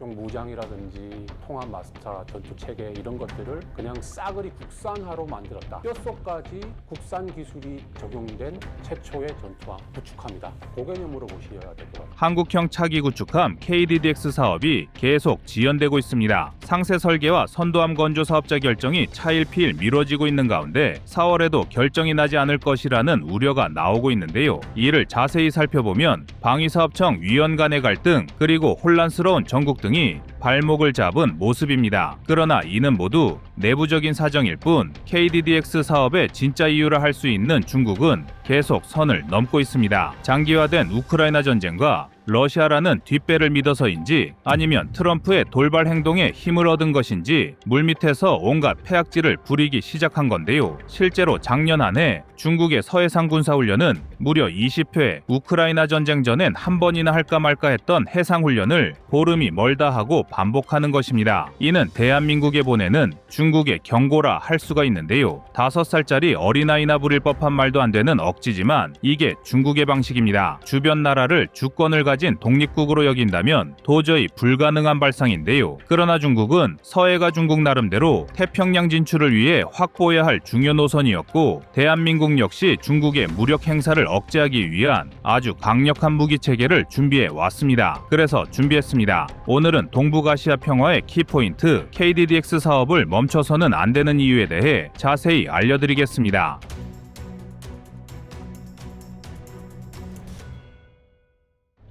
무장이라든지 통합 마스터, 전투 체계 이런 것들을 그냥 싸그리 국산화로 만들었다. 뼛속까지 국산 기술이 적용된 최초의 전투함 구축함이다. 그 개념으로 보셔야 될 것 같아요. 한국형 차기 구축함 KDDX 사업이 계속 지연되고 있습니다. 상세 설계와 선도함 건조 사업자 결정이 차일피일 미뤄지고 있는 가운데 4월에도 결정이 나지 않을 것이라는 우려가 나오고 있는데요. 이를 자세히 살펴보면 방위사업청 위원 간의 갈등 그리고 혼란스러운 전국 등이 발목을 잡은 모습입니다. 그러나 이는 모두 내부적인 사정일 뿐 KDDX 사업의 진짜 이유라 할 수 있는 중국은 계속 선을 넘고 있습니다. 장기화된 우크라이나 전쟁과 러시아라는 뒷배를 믿어서인지 아니면 트럼프의 돌발 행동에 힘을 얻은 것인지 물밑에서 온갖 폐악질을 부리기 시작한 건데요. 실제로 작년 한 해 중국의 서해상 군사훈련은 무려 20회 우크라이나 전쟁 전엔 한 번이나 할까 말까 했던 해상훈련을 보름이 멀다 하고 반복하는 것입니다. 이는 대한민국에 보내는 중국의 경고라 할 수가 있는데요. 5살짜리 어린아이나 부릴 법한 말도 안 되는 억지지만 이게 중국의 방식입니다. 주변 나라를 주권을 가진 독립국으로 여긴다면 도저히 불가능한 발상인데요. 그러나 중국은 서해가 중국 나름대로 태평양 진출을 위해 확보해야 할 중요 노선이었고 대한민국 역시 중국의 무력 행사를 억제하기 위한 아주 강력한 무기 체계를 준비해 왔습니다. 그래서 준비했습니다. 오늘은 동북아시아 평화의 키포인트 KDDX 사업을 멈춰서는 안 되는 이유에 대해 자세히 알려드리겠습니다.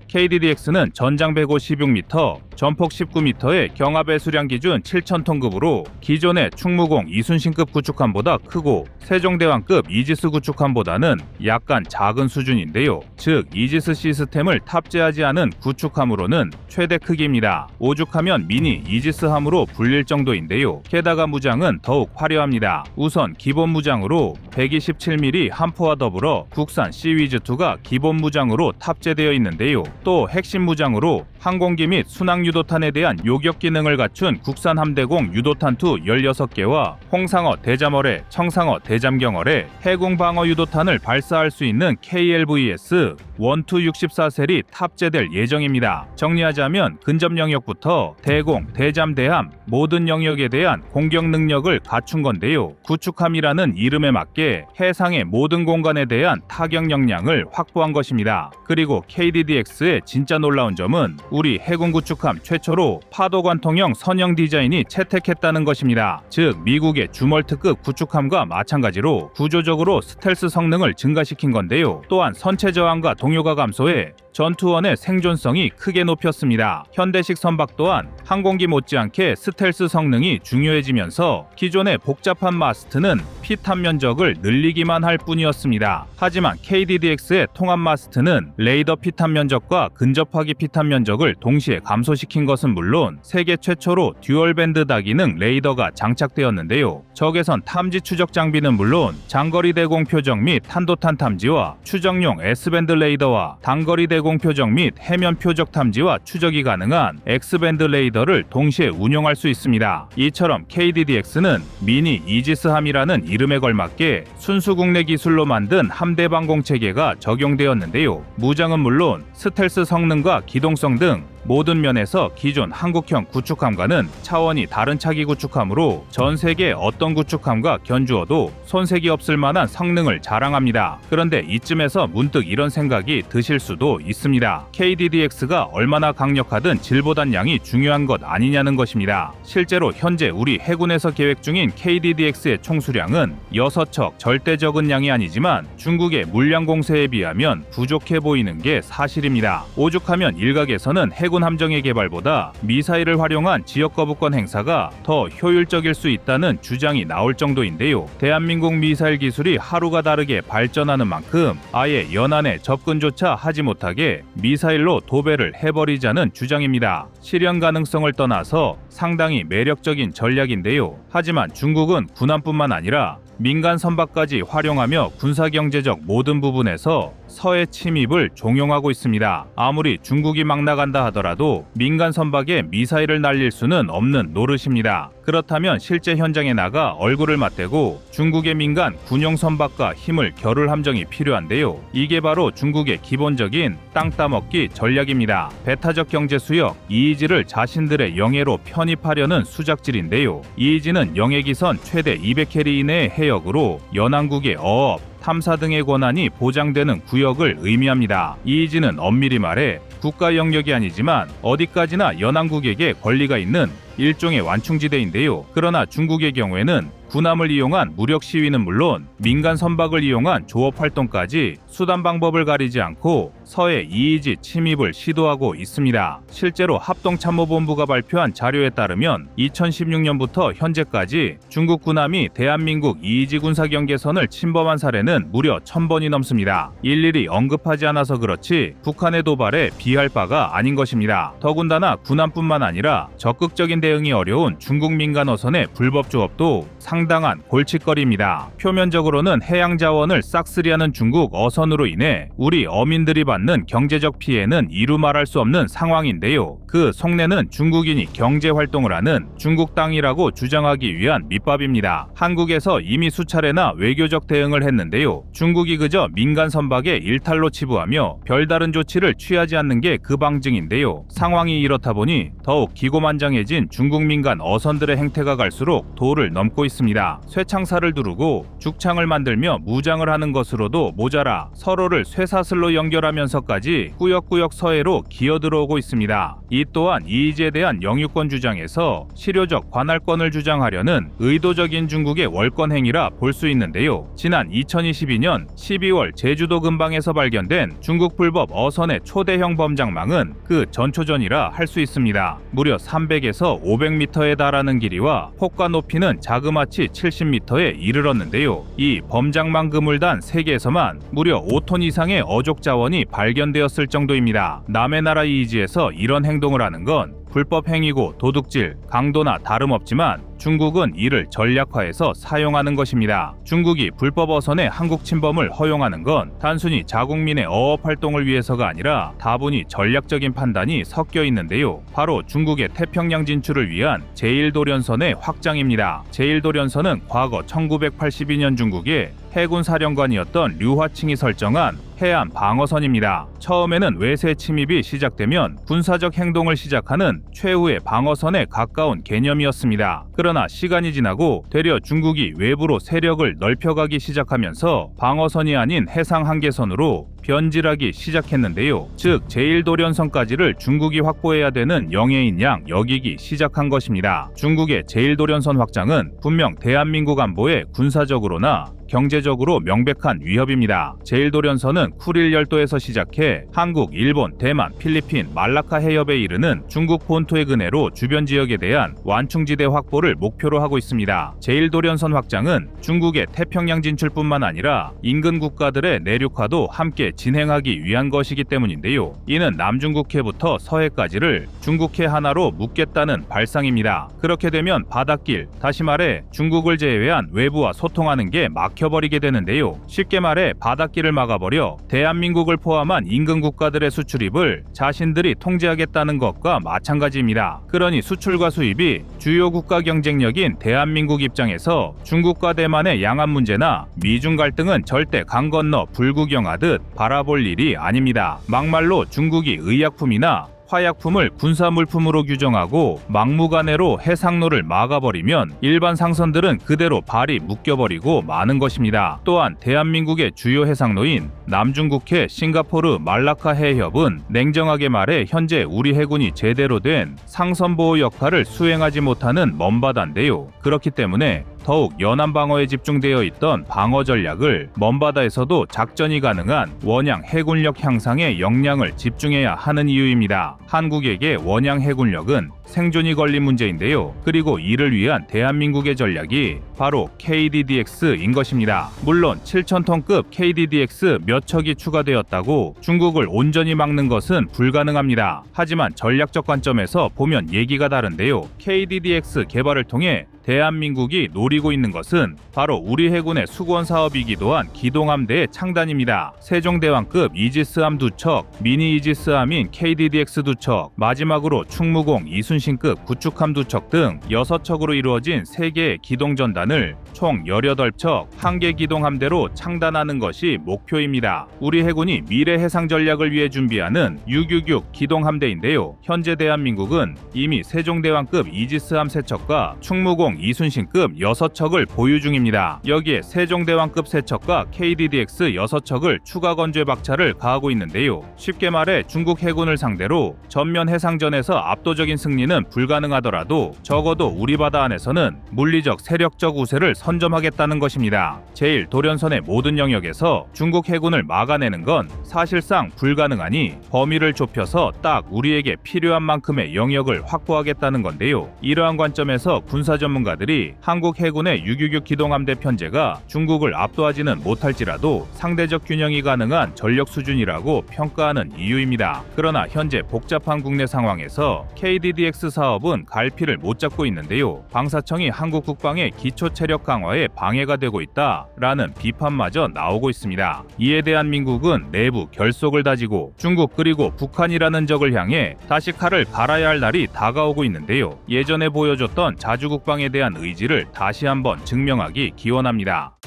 KDDX는 전장 156m, 전폭 19m의 경하 배수량 기준 7,000톤급으로 기존의 충무공 이순신급 구축함보다 크고 세종대왕급 이지스 구축함보다는 약간 작은 수준인데요. 즉 이지스 시스템을 탑재하지 않은 구축함으로는 최대 크기입니다. 오죽하면 미니 이지스함으로 불릴 정도인데요. 게다가 무장은 더욱 화려합니다. 우선 기본 무장으로 127mm 함포와 더불어 국산 시위즈2가 기본 무장으로 탑재되어 있는데요. 또 핵심 무장으로 항공기 및 순항 유도탄에 대한 요격 기능을 갖춘 국산 함대공 유도탄2 16개와 홍상어 대잠어뢰, 청상어 대잠경어뢰, 해공 방어 유도탄을 발사할 수 있는 KLVS 1264셀이 탑재될 예정입니다. 정리하자면 근접 영역부터 대공, 대잠, 대함 모든 영역에 대한 공격 능력을 갖춘 건데요. 구축함이라는 이름에 맞게 해상의 모든 공간에 대한 타격 역량을 확보한 것입니다. 그리고 KDDX의 진짜 놀라운 점은 우리 해군 구축함 최초로 파도관통형 선형 디자인이 채택했다는 것입니다. 즉 미국의 주멀트급 구축함과 마찬가지로 구조적으로 스텔스 성능을 증가시킨 건데요. 또한 선체 저항과 동요가 감소해 전투원의 생존성이 크게 높였습니다. 현대식 선박 또한 항공기 못지않게 스텔스 성능이 중요해지면서 기존의 복잡한 마스트는 피탄 면적을 늘리기만 할 뿐이었습니다. 하지만 KDDX의 통합 마스트는 레이더 피탄 면적과 근접화기 피탄 면적을 동시에 감소시킨 것은 물론 세계 최초로 듀얼밴드 다기능 레이더가 장착되었는데요. 적외선 탐지 추적 장비는 물론 장거리 대공 표적 및 탄도탄 탐지와 추적용 S밴드 레이더와 단거리 대공 표적 및 해면 표적 탐지와 추적이 가능한 X밴드 레이더를 동시에 운용할 수 있습니다. 이처럼 KDDX는 미니 이지스함이라는 이름에 걸맞게 순수 국내 기술로 만든 함대 방공 체계가 적용되었는데요. 무장은 물론 스텔스 성능과 기동성 등 모든 면에서 기존 한국형 구축함과는 차원이 다른 차기 구축함으로 전 세계 어떤 구축함과 견주어도 손색이 없을 만한 성능을 자랑합니다. 그런데 이쯤에서 문득 이런 생각이 드실 수도 있습니다. KDDX가 얼마나 강력하든 질보단 양이 중요한 것 아니냐는 것입니다. 실제로 현재 우리 해군에서 계획 중인 KDDX의 총수량은 6척, 절대 적은 양이 아니지만 중국의 물량 공세에 비하면 부족해 보이는 게 사실입니다. 오죽하면 일각에서는 해군 함정의 개발보다 미사일을 활용한 지역 거부권 행사가 더 효율적일 수 있다는 주장이 나올 정도인데요. 대한민국 미사일 기술이 하루가 다르게 발전하는 만큼 아예 연안에 접근조차 하지 못하게 미사일로 도배를 해버리자는 주장입니다. 실현 가능성을 떠나서 상당히 매력적인 전략인데요. 하지만 중국은 군함뿐만 아니라 민간 선박까지 활용하며 군사경제적 모든 부분에서 서해 침입을 종용하고 있습니다. 아무리 중국이 막 나간다 하더라도 민간 선박에 미사일을 날릴 수는 없는 노릇입니다. 그렇다면 실제 현장에 나가 얼굴을 맞대고 중국의 민간 군용 선박과 힘을 겨룰 함정이 필요한데요. 이게 바로 중국의 기본적인 땅 따먹기 전략입니다. 배타적 경제 수역 이이지를 자신들의 영해로 편입하려는 수작질인데요. 이이지는 영해기선 최대 200캐리 이내의 해역으로 연안국의 어업, 탐사 등의 권한이 보장되는 구역을 의미합니다. 이이지는 엄밀히 말해 국가 영역이 아니지만 어디까지나 연안국에게 권리가 있는 일종의 완충지대인데요. 그러나 중국의 경우에는 군함을 이용한 무력 시위는 물론 민간 선박을 이용한 조업 활동까지 수단 방법을 가리지 않고 서해 이이지 침입을 시도하고 있습니다. 실제로 합동참모본부가 발표한 자료에 따르면 2016년부터 현재까지 중국 군함이 대한민국 이이지 군사 경계선을 침범한 사례는 무려 1000번이 넘습니다. 일일이 언급하지 않아서 그렇지 북한의 도발에 비할 바가 아닌 것입니다. 더군다나 군함뿐만 아니라 적극적인 대응이 어려운 중국 민간 어선의 불법 조업도 상당한 골칫거리입니다. 표면적으로는 해양 자원을 싹쓸이하는 중국 어선으로 인해 우리 어민들이 받는 경제적 피해는 이루 말할 수 없는 상황인데요. 그 속내는 중국인이 경제 활동을 하는 중국 땅이라고 주장하기 위한 밑밥입니다. 한국에서 이미 수차례나 외교적 대응을 했는데요. 중국이 그저 민간 선박에 일탈로 치부하며 별다른 조치를 취하지 않는 게 그 방증인데요. 상황이 이렇다 보니 더욱 기고만장해진 중국 민간 어선들의 행태가 갈수록 도를 넘고 있습니다. 쇠창살을 두르고 죽창을 만들며 무장을 하는 것으로도 모자라 서로를 쇠사슬로 연결하면서까지 꾸역꾸역 서해로 기어들어오고 있습니다. 이 또한 이이지에 대한 영유권 주장에서 실효적 관할권을 주장하려는 의도적인 중국의 월권 행위라 볼 수 있는데요. 지난 2022년 12월 제주도 근방에서 발견된 중국 불법 어선의 초대형 범장망은 그 전초전이라 할 수 있습니다. 무려 300에서 500m에 달하는 길이와 폭과 높이는 자그마치 70m에 이르렀는데요. 이 범장망 그물단 3개에서만 무려 5톤 이상의 어족 자원이 발견되었을 정도입니다. 남의 나라 이이지에서 이런 행동을 하는 건 불법 행위고 도둑질, 강도나 다름없지만 중국은 이를 전략화해서 사용하는 것입니다. 중국이 불법 어선의 한국 침범을 허용하는 건 단순히 자국민의 어업 활동을 위해서가 아니라 다분히 전략적인 판단이 섞여 있는데요. 바로 중국의 태평양 진출을 위한 제1도련선의 확장입니다. 제1도련선은 과거 1982년 중국의 해군 사령관이었던 류화칭이 설정한 해안 방어선입니다. 처음에는 외세 침입이 시작되면 군사적 행동을 시작하는 최후의 방어선에 가까운 개념이었습니다. 그러나 시간이 지나고 되려 중국이 외부로 세력을 넓혀가기 시작하면서 방어선이 아닌 해상 한계선으로 변질하기 시작했는데요. 즉 제1도련선까지를 중국이 확보해야 되는 영해인 양 여기기 시작한 것입니다. 중국의 제1도련선 확장은 분명 대한민국 안보에 군사적으로나 경제적으로 명백한 위협입니다. 제1도련선은 쿠릴 열도에서 시작해 한국, 일본, 대만, 필리핀, 말라카 해협에 이르는 중국 본토의 근해로 주변 지역에 대한 완충지대 확보를 목표로 하고 있습니다. 제1도련선 확장은 중국의 태평양 진출뿐만 아니라 인근 국가들의 내륙화도 함께 진행하기 위한 것이기 때문인데요. 이는 남중국해부터 서해까지를 중국해 하나로 묶겠다는 발상입니다. 그렇게 되면 바닷길, 다시 말해 중국을 제외한 외부와 소통하는 게 막혀버리게 되는데요. 쉽게 말해 바닷길을 막아버려 대한민국을 포함한 인근 국가들의 수출입을 자신들이 통제하겠다는 것과 마찬가지입니다. 그러니 수출과 수입이 주요 국가 경쟁력인 대한민국 입장에서 중국과 대만의 양안 문제나 미중 갈등은 절대 강 건너 불구경하듯 바라볼 일이 아닙니다. 막말로 중국이 의약품이나 화약품을 군사물품으로 규정하고 막무가내로 해상로를 막아버리면 일반 상선들은 그대로 발이 묶여버리고 마는 것입니다. 또한 대한민국의 주요 해상로인 남중국해, 싱가포르, 말라카 해협은 냉정하게 말해 현재 우리 해군이 제대로 된 상선보호 역할을 수행하지 못하는 먼바다인데요. 그렇기 때문에 더욱 연안 방어에 집중되어 있던 방어 전략을 먼바다에서도 작전이 가능한 원양 해군력 향상에 역량을 집중해야 하는 이유입니다. 한국에게 원양 해군력은 생존이 걸린 문제인데요. 그리고 이를 위한 대한민국의 전략이 바로 KDDX인 것입니다. 물론 7,000톤급 KDDX 몇 척이 추가되었다고 중국을 온전히 막는 것은 불가능합니다. 하지만 전략적 관점에서 보면 얘기가 다른데요. KDDX 개발을 통해 대한민국이 노리고 있는 것은 바로 우리 해군의 수건 사업이기도 한 기동함대의 창단입니다. 세종대왕급 이지스함 2척, 미니 이지스함인 KDDX 2척, 마지막으로 충무공 이순신급 구축함 2척 등 6척으로 이루어진 3개의 기동전단을 총 18척 1개 기동함대로 창단하는 것이 목표입니다. 우리 해군이 미래 해상 전략을 위해 준비하는 666 기동함대인데요. 현재 대한민국은 이미 세종대왕급 이지스함 3척과 충무공 이순신급 6척을 보유 중입니다. 여기에 세종대왕급 3척과 KDDX 6척을 추가 건조에 박차를 가하고 있는데요. 쉽게 말해 중국 해군을 상대로 전면 해상전에서 압도적인 승리는 불가능하더라도 적어도 우리 바다 안에서는 물리적 세력적 우세를 선점하겠다는 것입니다. 제1도련선의 모든 영역에서 중국 해군을 막아내는 건 사실상 불가능하니 범위를 좁혀서 딱 우리에게 필요한 만큼의 영역을 확보하겠다는 건데요. 이러한 관점에서 군사 전문가들이 한국 해군의 666 기동함대 편제가 중국을 압도하지는 못할지라도 상대적 균형이 가능한 전력 수준이라고 평가하는 이유입니다. 그러나 현재 복잡한 국내 상황에서 KDDX 사업은 갈피를 못 잡고 있는데요. 방사청이 한국 국방의 기초 체력 강화에 방해가 되고 있다라는 비판마저 나오고 있습니다. 이에 대한 민국은 내부 결속을 다지고 중국 그리고 북한이라는 적을 향해 다시 칼을 갈아야 할 날이 다가오고 있는데요. 예전에 보여줬던 자주국방에 대한 의지를 다시 한번 증명하기 기원합니다.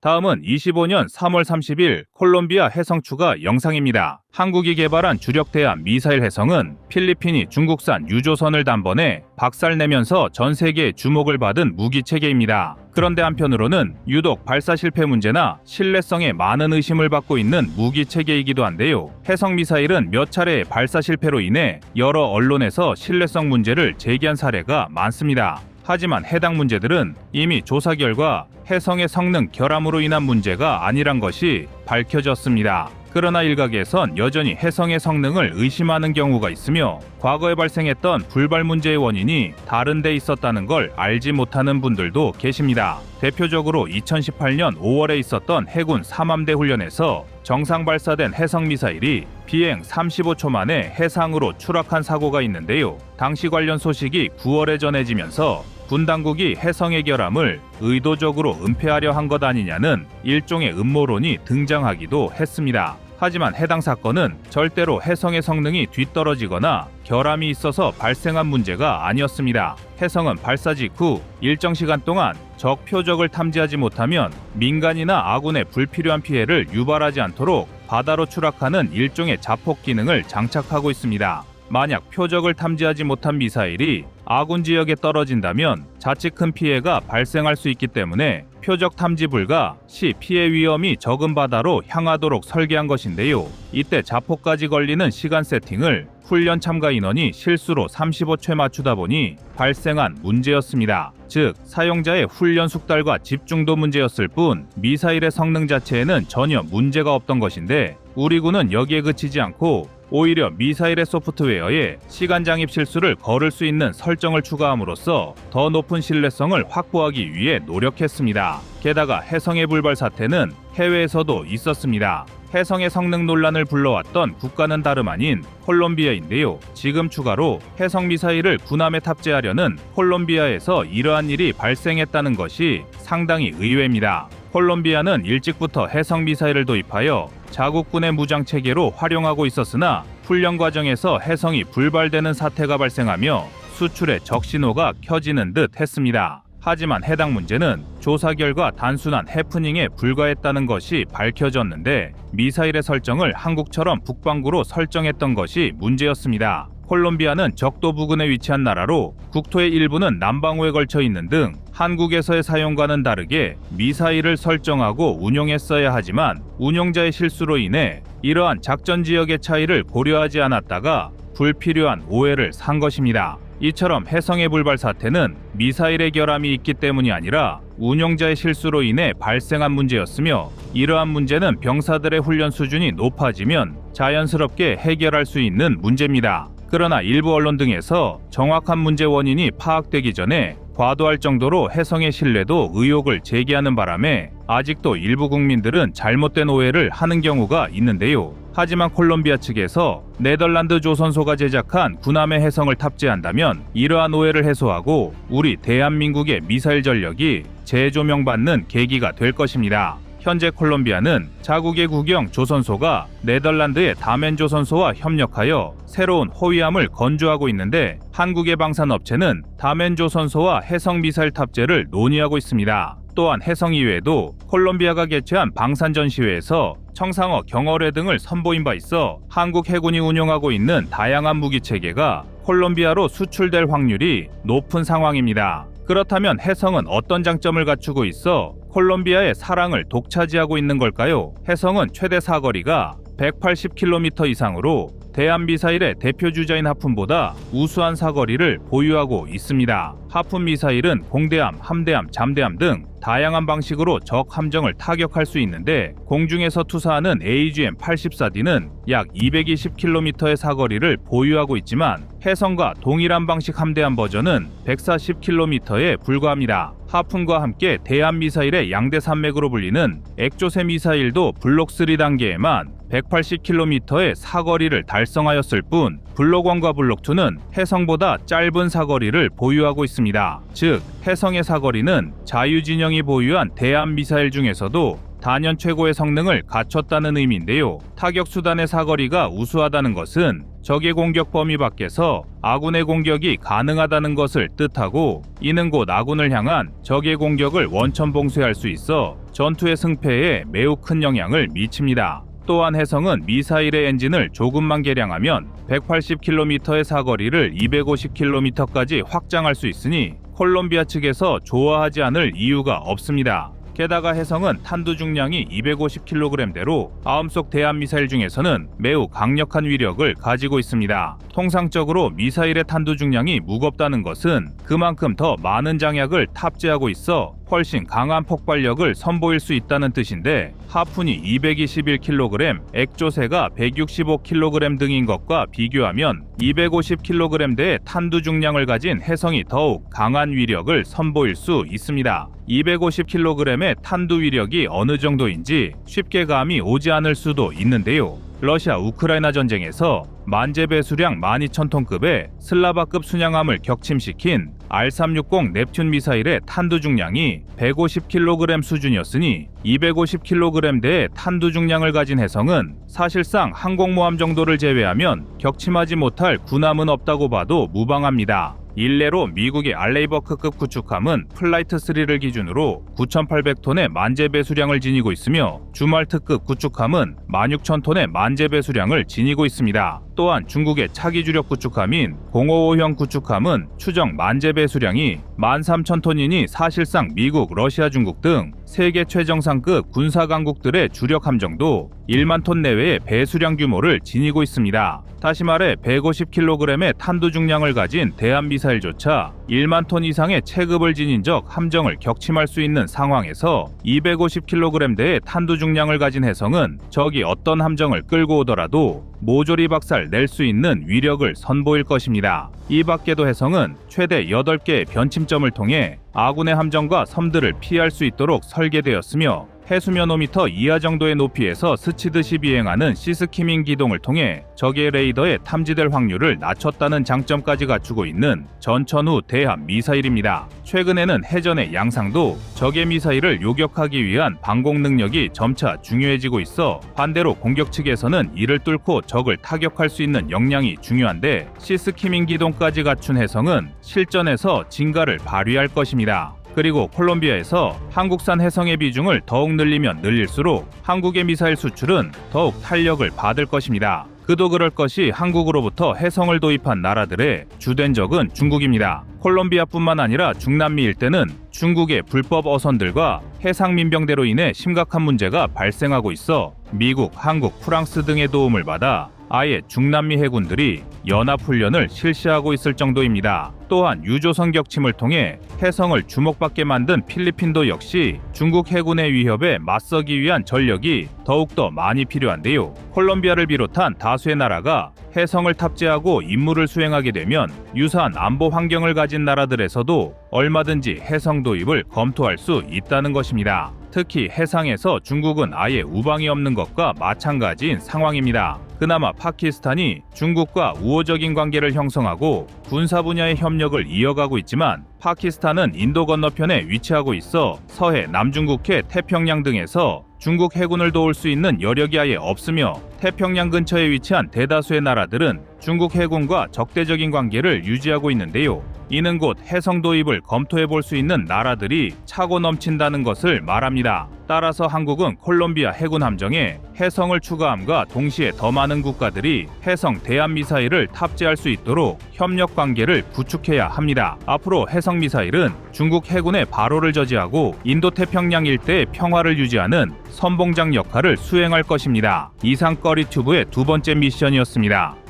다음은 25년 3월 30일 콜롬비아 해성 추가 영상입니다. 한국이 개발한 주력 대함 미사일 해성은 필리핀이 중국산 유조선을 단번에 박살내면서 전 세계의 주목을 받은 무기 체계입니다. 그런데 한편으로는 유독 발사 실패 문제나 신뢰성에 많은 의심을 받고 있는 무기 체계이기도 한데요. 해성 미사일은 몇 차례의 발사 실패로 인해 여러 언론에서 신뢰성 문제를 제기한 사례가 많습니다. 하지만 해당 문제들은 이미 조사 결과 해성의 성능 결함으로 인한 문제가 아니란 것이 밝혀졌습니다. 그러나 일각에선 여전히 해성의 성능을 의심하는 경우가 있으며 과거에 발생했던 불발 문제의 원인이 다른 데 있었다는 걸 알지 못하는 분들도 계십니다. 대표적으로 2018년 5월에 있었던 해군 3함대 훈련에서 정상 발사된 해성 미사일이 비행 35초 만에 해상으로 추락한 사고가 있는데요. 당시 관련 소식이 9월에 전해지면서 군 당국이 해성의 결함을 의도적으로 은폐하려 한 것 아니냐는 일종의 음모론이 등장하기도 했습니다. 하지만 해당 사건은 절대로 해성의 성능이 뒤떨어지거나 결함이 있어서 발생한 문제가 아니었습니다. 해성은 발사 직후 일정 시간 동안 적 표적을 탐지하지 못하면 민간이나 아군의 불필요한 피해를 유발하지 않도록 바다로 추락하는 일종의 자폭 기능을 장착하고 있습니다. 만약 표적을 탐지하지 못한 미사일이 아군 지역에 떨어진다면 자칫 큰 피해가 발생할 수 있기 때문에 표적 탐지 불가 시 피해 위험이 적은 바다로 향하도록 설계한 것인데요. 이때 자폭까지 걸리는 시간 세팅을 훈련 참가 인원이 실수로 35초에 맞추다 보니 발생한 문제였습니다. 즉, 사용자의 훈련 숙달과 집중도 문제였을 뿐 미사일의 성능 자체에는 전혀 문제가 없던 것인데 우리 군은 여기에 그치지 않고 오히려 미사일의 소프트웨어에 시간 장입 실수를 거를 수 있는 설정을 추가함으로써 더 높은 신뢰성을 확보하기 위해 노력했습니다. 게다가 해성의 불발 사태는 해외에서도 있었습니다. 해성의 성능 논란을 불러왔던 국가는 다름 아닌 콜롬비아인데요. 지금 추가로 해성 미사일을 군함에 탑재하려는 콜롬비아에서 이러한 일이 발생했다는 것이 상당히 의외입니다. 콜롬비아는 일찍부터 해성 미사일을 도입하여 자국군의 무장 체계로 활용하고 있었으나 훈련 과정에서 해성이 불발되는 사태가 발생하며 수출의 적신호가 켜지는 듯 했습니다. 하지만 해당 문제는 조사 결과 단순한 해프닝에 불과했다는 것이 밝혀졌는데 미사일의 설정을 한국처럼 북반구로 설정했던 것이 문제였습니다. 콜롬비아는 적도 부근에 위치한 나라로 국토의 일부는 남방호에 걸쳐 있는 등 한국에서의 사용과는 다르게 미사일을 설정하고 운용했어야 하지만 운용자의 실수로 인해 이러한 작전 지역의 차이를 고려하지 않았다가 불필요한 오해를 산 것입니다. 이처럼 해성의 불발 사태는 미사일의 결함이 있기 때문이 아니라 운용자의 실수로 인해 발생한 문제였으며 이러한 문제는 병사들의 훈련 수준이 높아지면 자연스럽게 해결할 수 있는 문제입니다. 그러나 일부 언론 등에서 정확한 문제 원인이 파악되기 전에 과도할 정도로 해성의 신뢰도 의혹을 제기하는 바람에 아직도 일부 국민들은 잘못된 오해를 하는 경우가 있는데요. 하지만 콜롬비아 측에서 네덜란드 조선소가 제작한 군함의 해성을 탑재한다면 이러한 오해를 해소하고 우리 대한민국의 미사일 전력이 재조명받는 계기가 될 것입니다. 현재 콜롬비아는 자국의 국영 조선소가 네덜란드의 다멘 조선소와 협력하여 새로운 호위함을 건조하고 있는데 한국의 방산업체는 다멘 조선소와 해성 미사일 탑재를 논의하고 있습니다. 또한 해성 이외에도 콜롬비아가 개최한 방산 전시회에서 청상어, 경어뢰 등을 선보인 바 있어 한국 해군이 운용하고 있는 다양한 무기 체계가 콜롬비아로 수출될 확률이 높은 상황입니다. 그렇다면 해성은 어떤 장점을 갖추고 있어 콜롬비아의 사랑을 독차지하고 있는 걸까요? 해성은 최대 사거리가 180km 이상으로 대한미사일의 대표 주자인 하푼보다 우수한 사거리를 보유하고 있습니다. 하푼 미사일은 공대함, 함대함, 잠대함 등 다양한 방식으로 적 함정을 타격할 수 있는데 공중에서 투사하는 AGM-84D는 약 220km의 사거리를 보유하고 있지만 해성과 동일한 방식 함대함 버전은 140km에 불과합니다. 하푼과 함께 대한미사일의 양대 산맥으로 불리는 액조세 미사일도 블록 3 단계에만 180km의 사거리를 달성하였을 뿐 블록 1과 블록 2는 해성보다 짧은 사거리를 보유하고 있습니다. 즉, 해성의 사거리는 자유진영이 보유한 대한미사일 중에서도 단연 최고의 성능을 갖췄다는 의미인데요. 타격 수단의 사거리가 우수하다는 것은 적의 공격 범위 밖에서 아군의 공격이 가능하다는 것을 뜻하고 이는 곧 아군을 향한 적의 공격을 원천 봉쇄할 수 있어 전투의 승패에 매우 큰 영향을 미칩니다. 또한 해성은 미사일의 엔진을 조금만 개량하면 180km의 사거리를 250km까지 확장할 수 있으니 콜롬비아 측에서 좋아하지 않을 이유가 없습니다. 게다가 해성은 탄두 중량이 250kg대로 아음속 대한미사일 중에서는 매우 강력한 위력을 가지고 있습니다. 통상적으로 미사일의 탄두 중량이 무겁다는 것은 그만큼 더 많은 장약을 탑재하고 있어 훨씬 강한 폭발력을 선보일 수 있다는 뜻인데 하푼이 221kg, 액조세가 165kg 등인 것과 비교하면 250kg대의 탄두 중량을 가진 해성이 더욱 강한 위력을 선보일 수 있습니다. 250kg의 탄두 위력이 어느 정도인지 쉽게 감이 오지 않을 수도 있는데요. 러시아 우크라이나 전쟁에서 만재 배수량 12,000톤급의 슬라바급 순양함을 격침시킨 R-360 넵튠 미사일의 탄두 중량이 150kg 수준이었으니 250kg대의 탄두 중량을 가진 해성은 사실상 항공모함 정도를 제외하면 격침하지 못할 군함은 없다고 봐도 무방합니다. 일례로 미국의 알레이버크급 구축함은 플라이트 3를 기준으로 9,800톤의 만재 배수량을 지니고 있으며 주말트급 구축함은 16,000톤의 만재 배수량을 지니고 있습니다. 또한 중국의 차기 주력 구축함인 055형 구축함은 추정 만재 배수량이 13,000톤이니 사실상 미국, 러시아, 중국 등 세계 최정상급 군사강국들의 주력 함정도 1만 톤 내외의 배수량 규모를 지니고 있습니다. 다시 말해 150kg의 탄두 중량을 가진 대한미사일조차 1만 톤 이상의 체급을 지닌 적 함정을 격침할 수 있는 상황에서 250kg대의 탄두 중량을 가진 해성은 적이 어떤 함정을 끌고 오더라도 모조리 박살 낼 수 있는 위력을 선보일 것입니다. 이 밖에도 해성은 최대 8개의 변침점을 통해 아군의 함정과 섬들을 피할 수 있도록 설계되었으며 해수면 5m 이하 정도의 높이에서 스치듯이 비행하는 시스키밍 기동을 통해 적의 레이더에 탐지될 확률을 낮췄다는 장점까지 갖추고 있는 전천후 대함 미사일입니다. 최근에는 해전의 양상도 적의 미사일을 요격하기 위한 방공 능력이 점차 중요해지고 있어 반대로 공격 측에서는 이를 뚫고 적을 타격할 수 있는 역량이 중요한데 시스키밍 기동까지 갖춘 해성은 실전에서 진가를 발휘할 것입니다. 그리고 콜롬비아에서 한국산 해성의 비중을 더욱 늘리면 늘릴수록 한국의 미사일 수출은 더욱 탄력을 받을 것입니다. 그도 그럴 것이 한국으로부터 해성을 도입한 나라들의 주된 적은 중국입니다. 콜롬비아뿐만 아니라 중남미 일대는 중국의 불법 어선들과 해상 민병대로 인해 심각한 문제가 발생하고 있어 미국, 한국, 프랑스 등의 도움을 받아 아예 중남미 해군들이 연합훈련을 실시하고 있을 정도입니다. 또한 유조선 격침을 통해 해성을 주목받게 만든 필리핀도 역시 중국 해군의 위협에 맞서기 위한 전력이 더욱더 많이 필요한데요. 콜롬비아를 비롯한 다수의 나라가 해성을 탑재하고 임무를 수행하게 되면 유사한 안보 환경을 가진 나라들에서도 얼마든지 해성 도입을 검토할 수 있다는 것입니다. 특히 해상에서 중국은 아예 우방이 없는 것과 마찬가지인 상황입니다. 그나마 파키스탄이 중국과 우호적인 관계를 형성하고 군사 분야의 협력을 이어가고 있지만 파키스탄은 인도 건너편에 위치하고 있어 서해 남중국해 태평양 등에서 중국 해군을 도울 수 있는 여력이 아예 없으며 태평양 근처에 위치한 대다수의 나라들은 중국 해군과 적대적인 관계를 유지하고 있는데요. 이는 곧 해성 도입을 검토해 볼 수 있는 나라들이 차고 넘친다는 것을 말합니다. 따라서 한국은 콜롬비아 해군 함정에 해성을 추가함과 동시에 더 많은 국가들이 해성 대함 미사일을 탑재할 수 있도록 협력 관계를 구축해야 합니다. 앞으로 해성 미사일은 중국 해군의 발호를 저지하고 인도 태평양 일대의 평화를 유지하는 선봉장 역할을 수행할 것입니다. 이상 꺼리튜브의 두 번째 미션이었습니다.